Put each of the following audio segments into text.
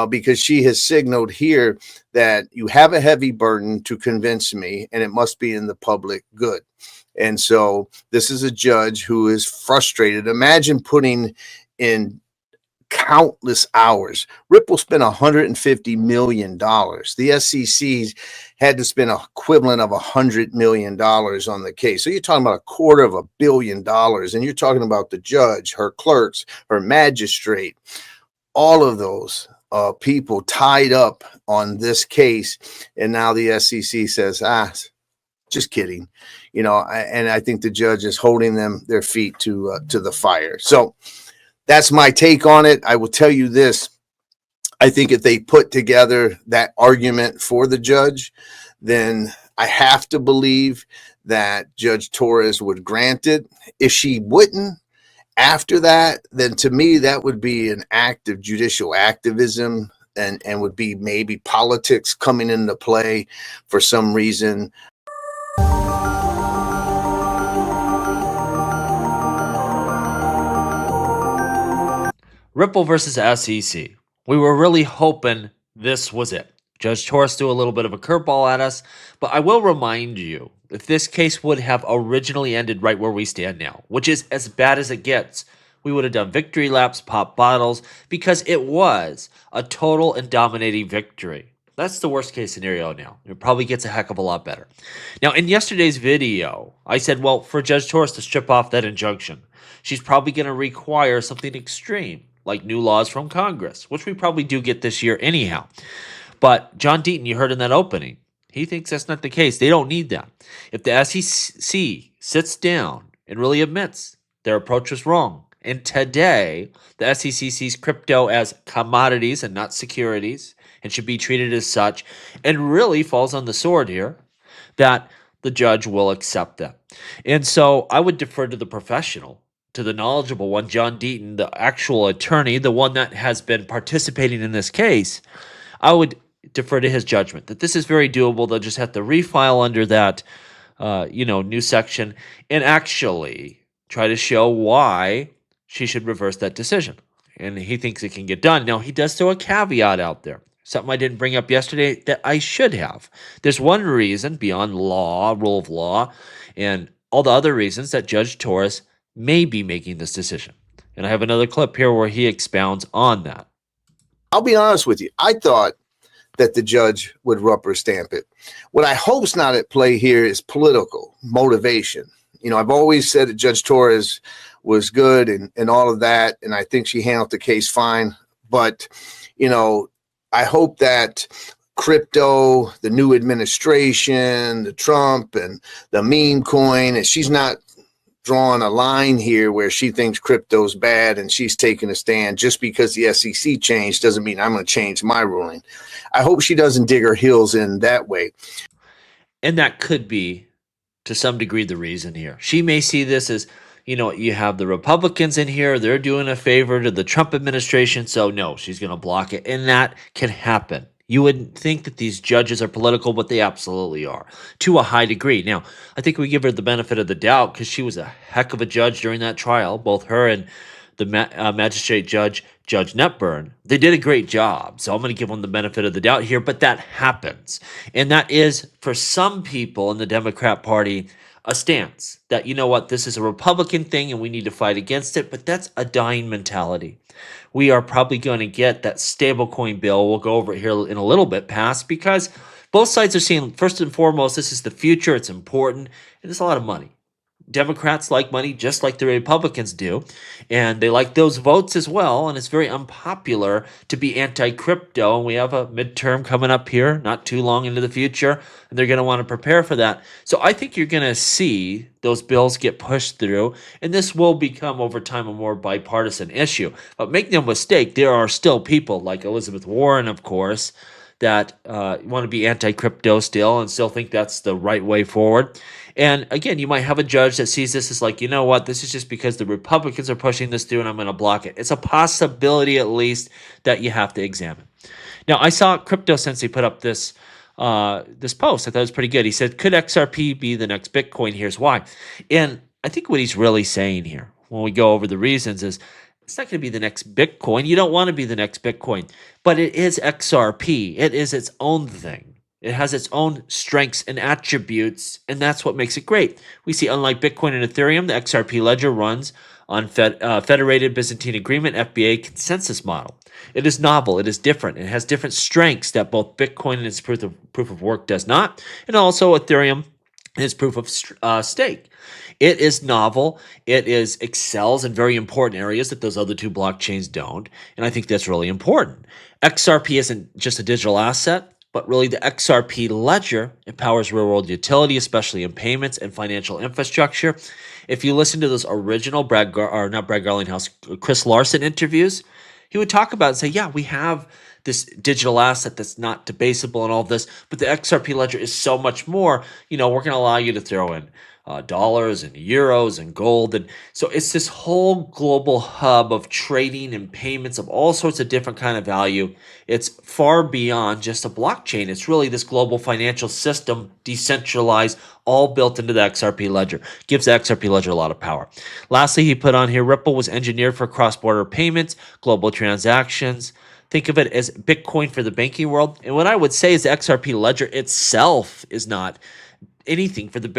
because she has signaled here that you have a heavy burden to convince me, and it must be in the public good. And so this is a judge who is frustrated. Imagine putting in countless hours. Ripple spent $150 million. The SEC had to spend an equivalent of $100 million on the case. So you're talking about $250 million, and you're talking about the judge, her clerks, her magistrate, all of those people tied up on this case. And now the SEC says, just kidding. And I think the judge is holding their feet to the fire. So that's my take on it. I will tell you this. I think if they put together that argument for the judge, then I have to believe that Judge Torres would grant it. If she wouldn't, after that, then to me, that would be an act of judicial activism and would be maybe politics coming into play for some reason. Ripple versus SEC. We were really hoping this was it. Judge Torres threw a little bit of a curveball at us, but I will remind you, if this case would have originally ended right where we stand now, which is as bad as it gets, we would have done victory laps, pop bottles, because it was a total and dominating victory. That's the worst case scenario now. It probably gets a heck of a lot better. Now, in yesterday's video, I said, well, for Judge Torres to strip off that injunction, she's probably going to require something extreme, like new laws from Congress, which we probably do get this year anyhow. But John Deaton, you heard in that opening, he thinks that's not the case. They don't need that. If the SEC sits down and really admits their approach was wrong, and today the SEC sees crypto as commodities and not securities and should be treated as such, and really falls on the sword here, that the judge will accept that. And so I would defer to the professional, to the knowledgeable one, John Deaton, the actual attorney, the one that has been participating in this case. I would defer to his judgment that this is very doable. They'll just have to refile under that, new section and actually try to show why she should reverse that decision. And he thinks it can get done. Now, he does throw a caveat out there, something I didn't bring up yesterday that I should have. There's one reason beyond law, rule of law, and all the other reasons that Judge Torres may be making this decision. And I have another clip here where he expounds on that. I'll be honest with you. I thought that the judge would rubber stamp it. What I hope is not at play here is political motivation. I've always said that Judge Torres was good and all of that, and I think she handled the case fine. But, I hope that crypto, the new administration, the Trump and the meme coin, and she's not drawing a line here where she thinks crypto's bad and she's taking a stand just because the SEC changed doesn't mean I'm going to change my ruling. I hope she doesn't dig her heels in that way. And that could be, to some degree, the reason here. She may see this as, you have the Republicans in here, they're doing a favor to the Trump administration, so no, she's going to block it. And that can happen. You wouldn't think that these judges are political, but they absolutely are, to a high degree. Now, I think we give her the benefit of the doubt because she was a heck of a judge during that trial, both her and the magistrate judge, Judge Netburn. They did a great job, so I'm going to give them the benefit of the doubt here, but that happens. And that is, for some people in the Democrat Party, a stance that, this is a Republican thing and we need to fight against it, but that's a dying mentality. We are probably going to get that stablecoin bill, we'll go over it here in a little bit, passed, because both sides are seeing, first and foremost, this is the future, it's important, and it's a lot of money. Democrats like money just like the Republicans do, and they like those votes as well, and it's very unpopular to be anti-crypto, and we have a midterm coming up here not too long into the future, and they're going to want to prepare for that. So I think you're going to see those bills get pushed through, and this will become over time a more bipartisan issue. But make no mistake, there are still people like Elizabeth Warren, of course, that want to be anti-crypto still and still think that's the right way forward. And again, you might have a judge that sees this as like, this is just because the Republicans are pushing this through and I'm going to block it. It's a possibility, at least, that you have to examine. Now, I saw Crypto Sensei put up this post. I thought it was pretty good. He said, could XRP be the next Bitcoin? Here's why. And I think what he's really saying here, when we go over the reasons, is It's not going to be the next Bitcoin. You don't want to be the next Bitcoin, but it is XRP. It is its own thing. It has its own strengths and attributes, and that's what makes it great. We see, unlike Bitcoin and Ethereum, the XRP ledger runs on Federated Byzantine Agreement (FBA) consensus model. It is novel. It is different. It has different strengths that both Bitcoin and its proof of work does not, and also Ethereum and its proof of stake. It is novel. It is excels in very important areas that those other two blockchains don't, and I think that's really important. XRP isn't just a digital asset, but really the XRP ledger empowers real-world utility, especially in payments and financial infrastructure. If you listen to those original not Brad Garlinghouse, Chris Larson interviews, he would talk about it and say, yeah, we have this digital asset that's not debasable and all of this, but the XRP ledger is so much more. We're going to allow you to throw in dollars and euros and gold. And so it's this whole global hub of trading and payments of all sorts of different kind of value. It's far beyond just a blockchain. It's really this global financial system, decentralized, all built into the XRP ledger. Gives the XRP ledger a lot of power. Lastly, he put on here, Ripple was engineered for cross-border payments, global transactions. Think of it as Bitcoin for the banking world. And what I would say is the XRP ledger itself is not anything for the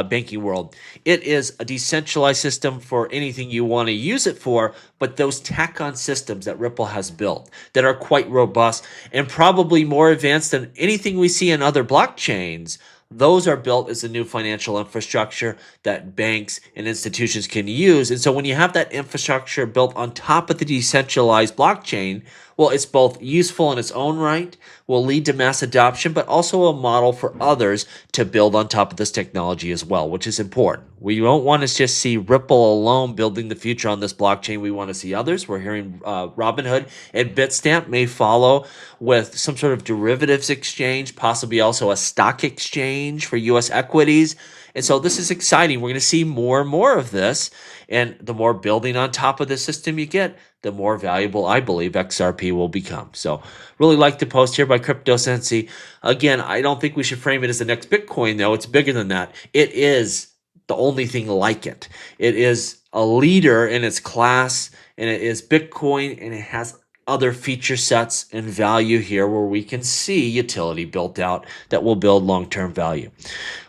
banking world. It is a decentralized system for anything you want to use it for, but those tack-on systems that Ripple has built that are quite robust and probably more advanced than anything we see in other blockchains, those are built as the new financial infrastructure that banks and institutions can use. And so when you have that infrastructure built on top of the decentralized blockchain, well, it's both useful in its own right, will lead to mass adoption, but also a model for others to build on top of this technology as well, which is important. We don't want to just see Ripple alone building the future on this blockchain. We want to see others. We're hearing Robinhood and Bitstamp may follow with some sort of derivatives exchange, possibly also a stock exchange for U.S. equities. And so this is exciting. We're going to see more and more of this. And the more building on top of the system you get, the more valuable I believe XRP will become. So really like the post here by CryptoSensi. Again, I don't think we should frame it as the next Bitcoin, though. It's bigger than that. It is the only thing like it. It is a leader in its class, and it is Bitcoin, and it has other feature sets and value here where we can see utility built out that will build long-term value.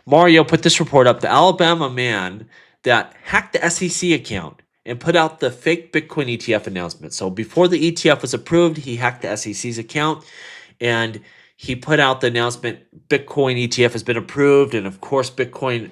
Mario put this report up. The Alabama man that hacked the SEC account and put out the fake Bitcoin ETF announcement. So before the ETF was approved, he hacked the SEC's account and he put out the announcement, Bitcoin ETF has been approved. And of course, Bitcoin,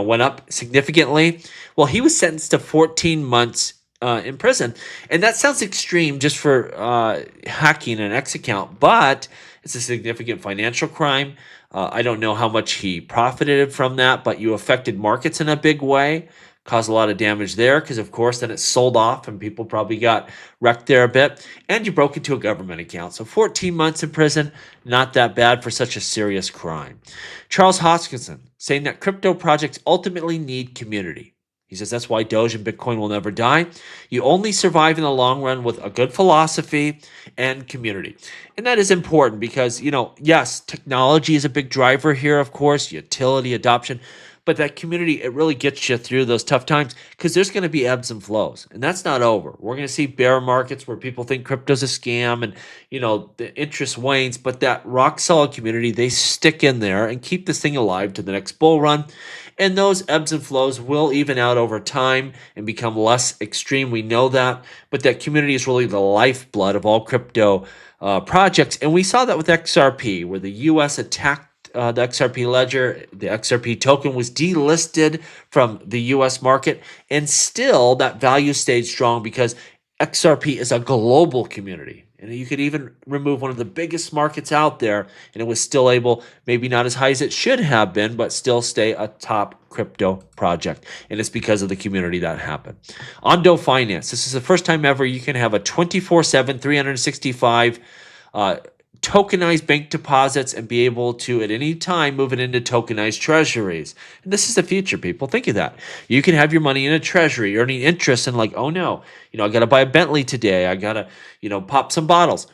went up significantly. Well, he was sentenced to 14 months in prison. And that sounds extreme just for hacking an X account, but it's a significant financial crime. I don't know how much he profited from that, but you affected markets in a big way, caused a lot of damage there because, of course, then it sold off and people probably got wrecked there a bit. And you broke into a government account. So 14 months in prison, not that bad for such a serious crime. Charles Hoskinson saying that crypto projects ultimately need community. He says that's why Doge and Bitcoin will never die. You only survive in the long run with a good philosophy and community. And that is important because, yes, technology is a big driver here, of course, utility, adoption. But that community, it really gets you through those tough times because there's going to be ebbs and flows. And that's not over. We're going to see bear markets where people think crypto's a scam and, the interest wanes. But that rock solid community, they stick in there and keep this thing alive to the next bull run. And those ebbs and flows will even out over time and become less extreme. We know that. But that community is really the lifeblood of all crypto projects. And we saw that with XRP, where the U.S. attacked the XRP ledger. The XRP token was delisted from the U.S. market. And still, that value stayed strong because XRP is a global community. And you could even remove one of the biggest markets out there, and it was still able, maybe not as high as it should have been, but still stay a top crypto project. And it's because of the community that happened. Ondo Finance. This is the first time ever you can have a 24/7, 365 tokenized bank deposits and be able to at any time move it into tokenized treasuries. And this is the future, people. Think of that. You can have your money in a treasury earning interest and like, oh no, I got to buy a Bentley today. I got to, pop some bottles.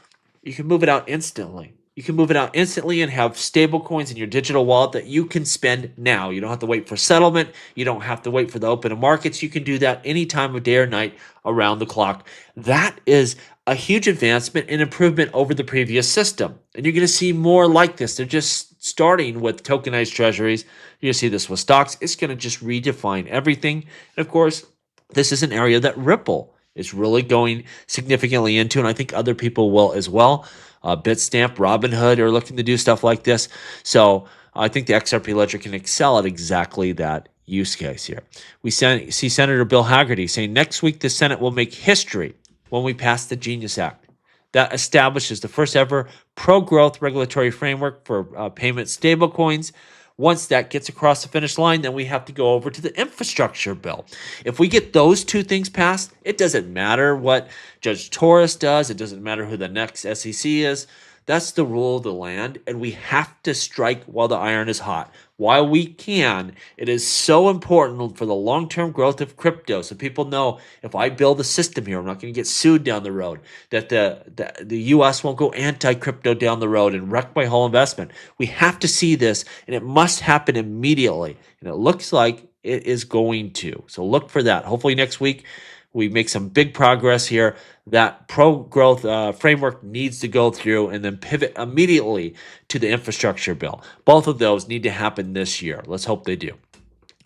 You can move it out instantly. You can move it out instantly and have stable coins in your digital wallet that you can spend now. You don't have to wait for settlement. You don't have to wait for the open of markets. You can do that any time of day or night around the clock. That is a huge advancement and improvement over the previous system. And you're going to see more like this. They're just starting with tokenized treasuries. You're going to see this with stocks. It's going to just redefine everything. And of course, this is an area that Ripple is really going significantly into, and I think other people will as well. Bitstamp, Robinhood are looking to do stuff like this. So I think the XRP ledger can excel at exactly that use case here. We see Senator Bill Hagerty saying next week the Senate will make history when we pass the Genius Act. That establishes the first ever pro-growth regulatory framework for payment stablecoins. Once that gets across the finish line, then we have to go over to the infrastructure bill. If we get those two things passed, it doesn't matter what Judge Torres does. It doesn't matter who the next SEC is. That's the rule of the land, and we have to strike while the iron is hot. While we can, it is so important for the long-term growth of crypto. So people know if I build a system here, I'm not going to get sued down the road, that the U.S. won't go anti-crypto down the road and wreck my whole investment. We have to see this, and it must happen immediately. And it looks like it is going to. So look for that. Hopefully next week we make some big progress here. That pro-growth framework needs to go through and then pivot immediately to the infrastructure bill. Both of those need to happen this year. Let's hope they do.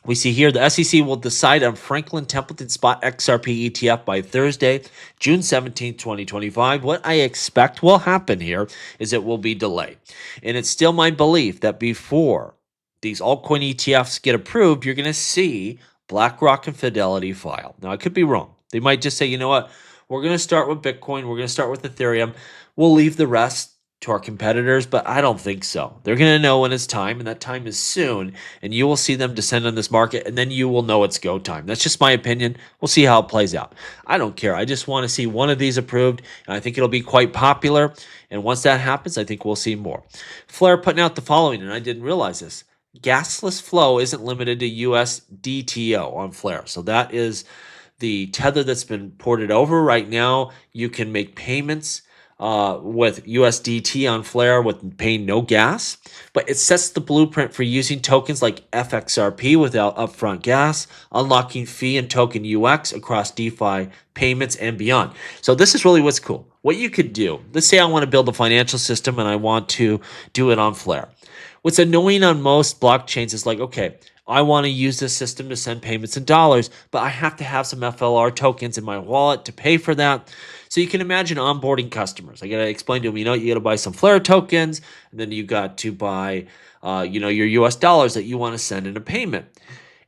We see here the SEC will decide on Franklin Templeton Spot XRP ETF by Thursday, June 17, 2025. What I expect will happen here is it will be delayed. And it's still my belief that before these altcoin ETFs get approved, you're going to see BlackRock and Fidelity file. Now, I could be wrong. They might just say, you know what? We're going to start with Bitcoin. We're going to start with Ethereum. We'll leave the rest to our competitors, but I don't think so. They're going to know when it's time, and that time is soon, and you will see them descend on this market, and then you will know it's go time. That's just my opinion. We'll see how it plays out. I don't care. I just want to see one of these approved, and I think it'll be quite popular, and once that happens, I think we'll see more. Flare putting out the following, and I didn't realize this. Gasless flow isn't limited to USDTO on Flare, so that is the tether that's been ported over. Right now, you can make payments with USDT on Flare with paying no gas, but it sets the blueprint for using tokens like FXRP without upfront gas, unlocking fee and token UX across DeFi payments and beyond. So this is really what's cool. What you could do, let's say I want to build a financial system and I want to do it on Flare. What's annoying on most blockchains is like, okay, I want to use this system to send payments in dollars, but I have to have some FLR tokens in my wallet to pay for that. So you can imagine onboarding customers. I got to explain to them, you got to buy some Flare tokens, and then you got to buy, your US dollars that you want to send in a payment.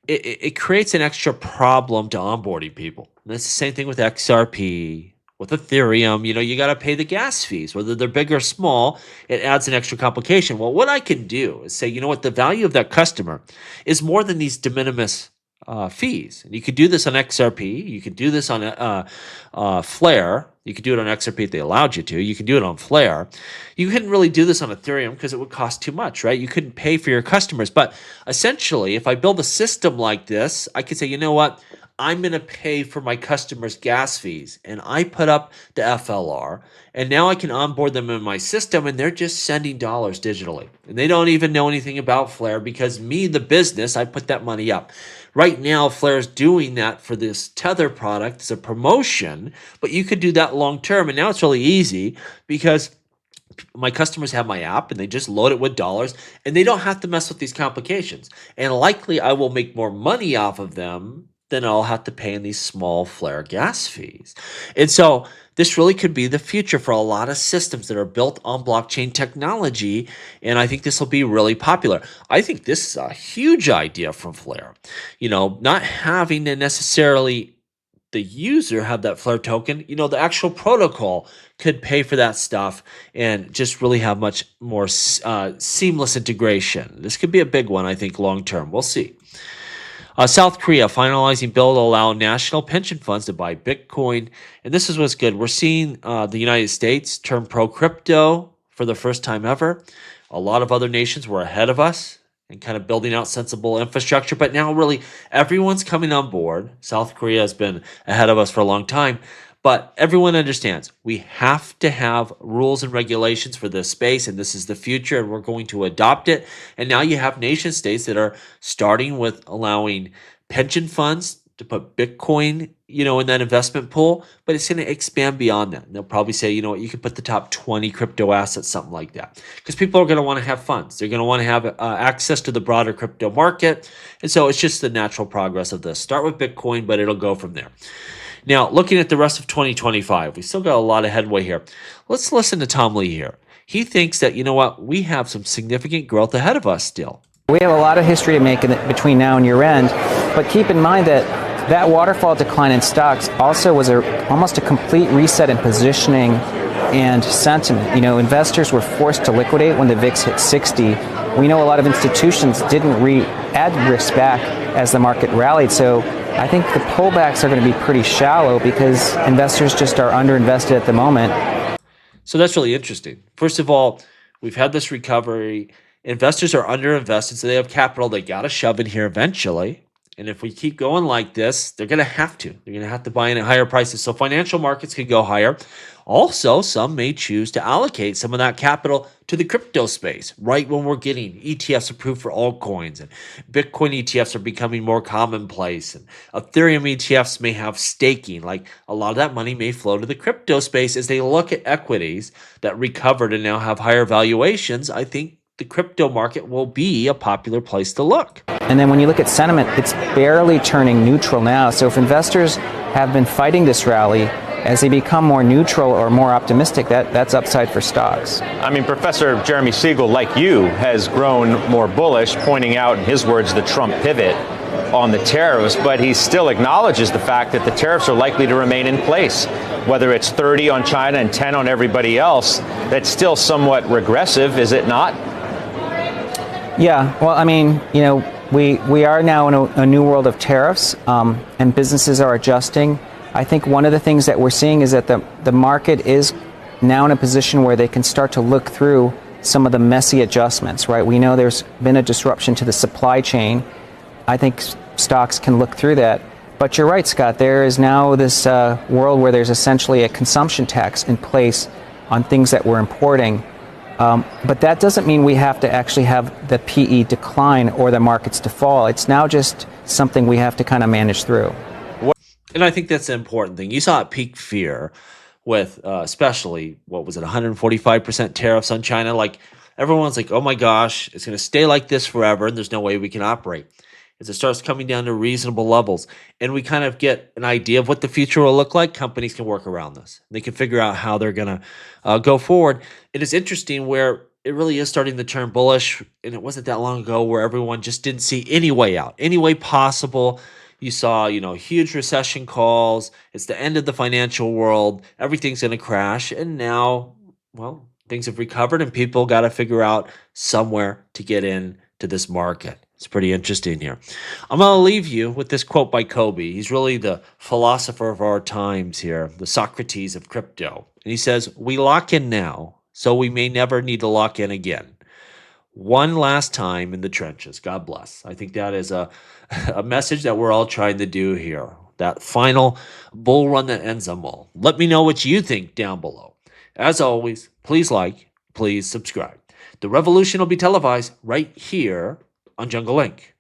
It creates an extra problem to onboarding people. And that's the same thing with XRP. With Ethereum, you got to pay the gas fees, whether they're big or small. It adds an extra complication. Well, what I can do is say, you know what, the value of that customer is more than these de minimis fees. And you could do this on XRP. You could do this on Flare. You could do it on XRP if they allowed you to. You can do it on Flare. You couldn't really do this on Ethereum because it would cost too much, right? You couldn't pay for your customers. But essentially, if I build a system like this, I could say, you know what? I'm going to pay for my customers' gas fees, and I put up the FLR, and now I can onboard them in my system, and they're just sending dollars digitally. And they don't even know anything about Flare because me, the business, I put that money up. Right now, Flare's doing that for this Tether product. It's a promotion, but you could do that long term, and now it's really easy because my customers have my app and they just load it with dollars and they don't have to mess with these complications. And likely I will make more money off of them than I'll have to pay in these small Flare gas fees. And so this really could be the future for a lot of systems that are built on blockchain technology. And I think this will be really popular. I think this is a huge idea from Flare. Not having to necessarily the user have that Flare token, the actual protocol could pay for that stuff and just really have much more seamless integration. This could be a big one, I think, long term. We'll see. South Korea finalizing bill to allow national pension funds to buy Bitcoin. And this is what's good. We're seeing the United States turn pro-crypto for the first time ever. A lot of other nations were ahead of us and kind of building out sensible infrastructure. But now really everyone's coming on board. South Korea has been ahead of us for a long time. But everyone understands we have to have rules and regulations for this space, and this is the future, and we're going to adopt it. And now you have nation states that are starting with allowing pension funds to put Bitcoin, in that investment pool, but it's going to expand beyond that. And they'll probably say, you know what, you can put the top 20 crypto assets, something like that, because people are going to want to have funds. They're going to want to have access to the broader crypto market. And so it's just the natural progress of this. Start with Bitcoin, but it'll go from there. Now, looking at the rest of 2025, we still got a lot of headway here. Let's listen to Tom Lee here. He thinks that, we have some significant growth ahead of us still. We have a lot of history to make between now and year end, but keep in mind that waterfall decline in stocks also was almost a complete reset in positioning and sentiment. Investors were forced to liquidate when the VIX hit 60. We know a lot of institutions didn't add risk back as the market rallied, so I think the pullbacks are going to be pretty shallow because investors just are underinvested at the moment. So that's really interesting. First of all, we've had this recovery. Investors are underinvested, so they have capital they got to shove in here eventually. And if we keep going like this, they're going to have to. They're going to have to buy in at higher prices. So financial markets could go higher. Also, some may choose to allocate some of that capital to the crypto space right when we're getting ETFs approved for altcoins. And Bitcoin ETFs are becoming more commonplace. And Ethereum ETFs may have staking. Like a lot of that money may flow to the crypto space as they look at equities that recovered and now have higher valuations. I think the crypto market will be a popular place to look. And then when you look at sentiment, it's barely turning neutral now. So if investors have been fighting this rally, as they become more neutral or more optimistic, that's upside for stocks. I mean, Professor Jeremy Siegel, like you, has grown more bullish, pointing out, in his words, the Trump pivot on the tariffs, but he still acknowledges the fact that the tariffs are likely to remain in place. Whether it's 30 on China and 10 on everybody else, that's still somewhat regressive, is it not? Yeah, well, I mean, we are now in a new world of tariffs, and businesses are adjusting. I think one of the things that we're seeing is that the market is now in a position where they can start to look through some of the messy adjustments, right? We know there's been a disruption to the supply chain. I think stocks can look through that. But you're right, Scott, there is now this world where there's essentially a consumption tax in place on things that we're importing. But that doesn't mean we have to actually have the PE decline or the markets to fall. It's now just something we have to kind of manage through. And I think that's the important thing. You saw at peak fear with especially, 145% tariffs on China. Like everyone's like, oh my gosh, it's going to stay like this forever and there's no way we can operate. As it starts coming down to reasonable levels and we kind of get an idea of what the future will look like, companies can work around this. They can figure out how they're going to go forward. It is interesting where it really is starting to turn bullish. And it wasn't that long ago where everyone just didn't see any way out, any way possible. You saw, huge recession calls. It's the end of the financial world. Everything's going to crash. And now, things have recovered and people got to figure out somewhere to get into this market. It's pretty interesting here. I'm going to leave you with this quote by Kobe. He's really the philosopher of our times here, the Socrates of crypto. And he says, we lock in now, so we may never need to lock in again. One last time in the trenches. God bless. I think that is a message that we're all trying to do here. That final bull run that ends them all. Let me know what you think down below. As always, please like, please subscribe. The revolution will be televised right here on Jungle Link.